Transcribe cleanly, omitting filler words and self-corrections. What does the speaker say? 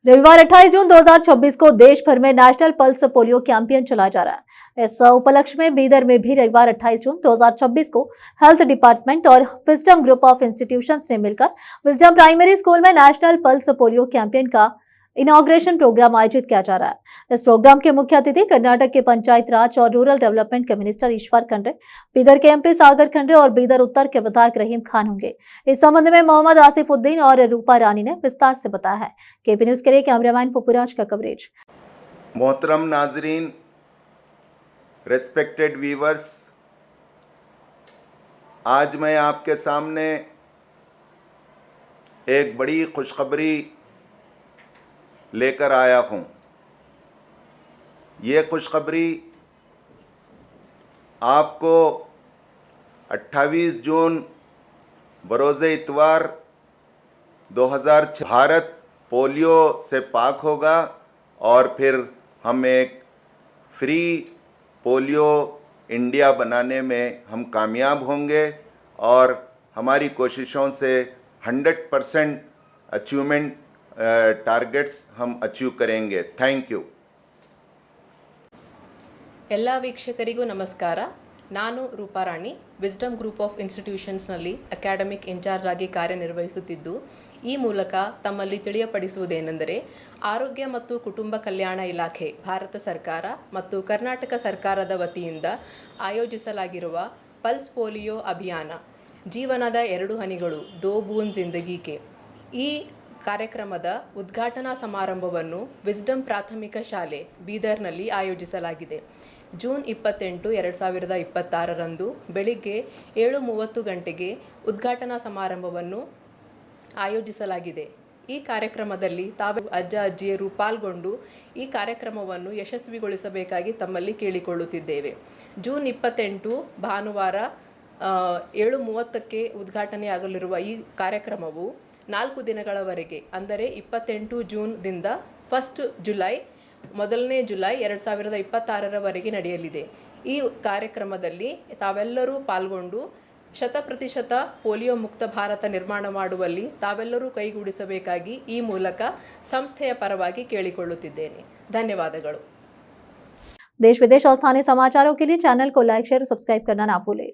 रविवार 28 जून 2026 को देश भर में नेशनल पल्स पोलियो कैंपेन चलाया जा रहा है। इस उपलक्ष्य में बीदर में भी रविवार 28 जून 2026 को हेल्थ डिपार्टमेंट और विजडम ग्रुप ऑफ इंस्टीट्यूशंस ने मिलकर विजडम प्राइमरी स्कूल में नेशनल पल्स पोलियो कैंपेन का इनॉग्रेशन प्रोग्राम आयोजित किया जा रहा है। इस प्रोग्राम के मुख्य अतिथि कर्नाटक के पंचायत राज और रूरल डेवलपमेंट के मिनिस्टर ईश्वर खंड्रे, बीदर के एमपी सागर खंड्रे और बीदर उत्तर के विधायक रहीम खान होंगे। इस संबंध में मोहम्मद आसिफुद्दीन और रूपा रानी ने विस्तार से बताया है। केपी न्यूज के लिए कैमरामैन पुपुराज का कवरेज। मोहतरम नाजरीन, रेस्पेक्टेड व्यूवर्स, आज मैं आपके सामने एक बड़ी खुशखबरी लेकर आया हूँ। ये खुशखबरी आपको 28 जून बरोज़े इतवार 2006 भारत पोलियो से पाक होगा और फिर हम एक फ्री पोलियो इंडिया बनाने में हम कामयाब होंगे और हमारी कोशिशों से 100% अचीवमेंट टारगेट्स हम अचीव करेंगे। Thank you. ಎಲ್ಲ ವೀಕ್ಷಕರಿಗೂ ನಮಸ್ಕಾರ। ನಾನು ರೂಪಾರಾಣಿ ವಿಸ್ಡಮ್ ಗ್ರೂಪ್ ಆಫ್ ಇನ್ಸ್ಟಿಟ್ಯೂಷನ್ಸ್ನಲ್ಲಿ ಅಕಾಡೆಮಿಕ್ ಇನ್ಚಾರ್ಜ್ ಆಗಿ ಕಾರ್ಯನಿರ್ವಹಿಸುತ್ತಿದ್ದು, ಈ ಮೂಲಕ ತಮ್ಮಲ್ಲಿ ತಿಳಿಯಪಡಿಸುವುದೇನೆಂದರೆ, ಆರೋಗ್ಯ ಮತ್ತು ಕುಟುಂಬ ಕಲ್ಯಾಣ ಇಲಾಖೆ, ಭಾರತ ಸರ್ಕಾರ ಮತ್ತು ಕರ್ನಾಟಕ ಸರ್ಕಾರದ ವತಿಯಿಂದ ಆಯೋಜಿಸಲಾಗಿರುವ ಪಲ್ಸ್ ಪೋಲಿಯೋ ಅಭಿಯಾನ ಜೀವನದ 2 ಹನಿಗಳು ದೋ ಬೂಂದ್ ಜಿಂದಗಿ ಕೆ ಈ ಕಾರ್ಯಕ್ರಮದ ಉದ್ಘಾಟನಾ ಸಮಾರಂಭವನ್ನು ವಿಸ್ಡಮ್ ಪ್ರಾಥಮಿಕ ಶಾಲೆ ಬೀದರ್ನಲ್ಲಿ ಆಯೋಜಿಸಲಾಗಿದೆ। ಜೂನ್ 28, 2026ರಂದು ಬೆಳಿಗ್ಗೆ 7:30 ಗಂಟೆಗೆ ಉದ್ಘಾಟನಾ ಸಮಾರಂಭವನ್ನು ಆಯೋಜಿಸಲಾಗಿದೆ। ಈ ಕಾರ್ಯಕ್ರಮದಲ್ಲಿ ತಾವು ಅಜ್ಜ ಅಜ್ಜಿಯರು ಪಾಲ್ಗೊಂಡು ಈ ಕಾರ್ಯಕ್ರಮವನ್ನು ಯಶಸ್ವಿಗೊಳಿಸಬೇಕಾಗಿ ತಮ್ಮಲ್ಲಿ ಕೇಳಿಕೊಳ್ಳುತ್ತಿದ್ದೇವೆ। ಜೂನ್ 28 ಭಾನುವಾರ 7:30ಕ್ಕೆ ಉದ್ಘಾಟನೆಯಾಗಲಿರುವ ಈ ಕಾರ್ಯಕ್ರಮವು 4 ದಿನಗಳವರೆಗೆ, ಅಂದರೆ 28 ಜೂನ್ದಿಂದ 1 ಜುಲೈ 2026ರವರೆಗೆ ನಡೆಯಲಿದೆ। ಈ ಕಾರ್ಯಕ್ರಮದಲ್ಲಿ ತಾವೆಲ್ಲರೂ ಪಾಲ್ಗೊಂಡು 100% ಪೋಲಿಯೋ ಮುಕ್ತ ಭಾರತ ನಿರ್ಮಾಣ ಮಾಡುವಲ್ಲಿ ತಾವೆಲ್ಲರೂ ಕೈಗೂಡಿಸಬೇಕಾಗಿ ಈ ಮೂಲಕ ಸಂಸ್ಥೆಯ ಪರವಾಗಿ ಕೇಳಿಕೊಳ್ಳುತ್ತಿದ್ದೇನೆ। ಧನ್ಯವಾದಗಳು। देश विदेश और स्थानीय समाचारों के लिए चैनल को लाइक, शेयर और सब्सक्राइब करना ना भूलें।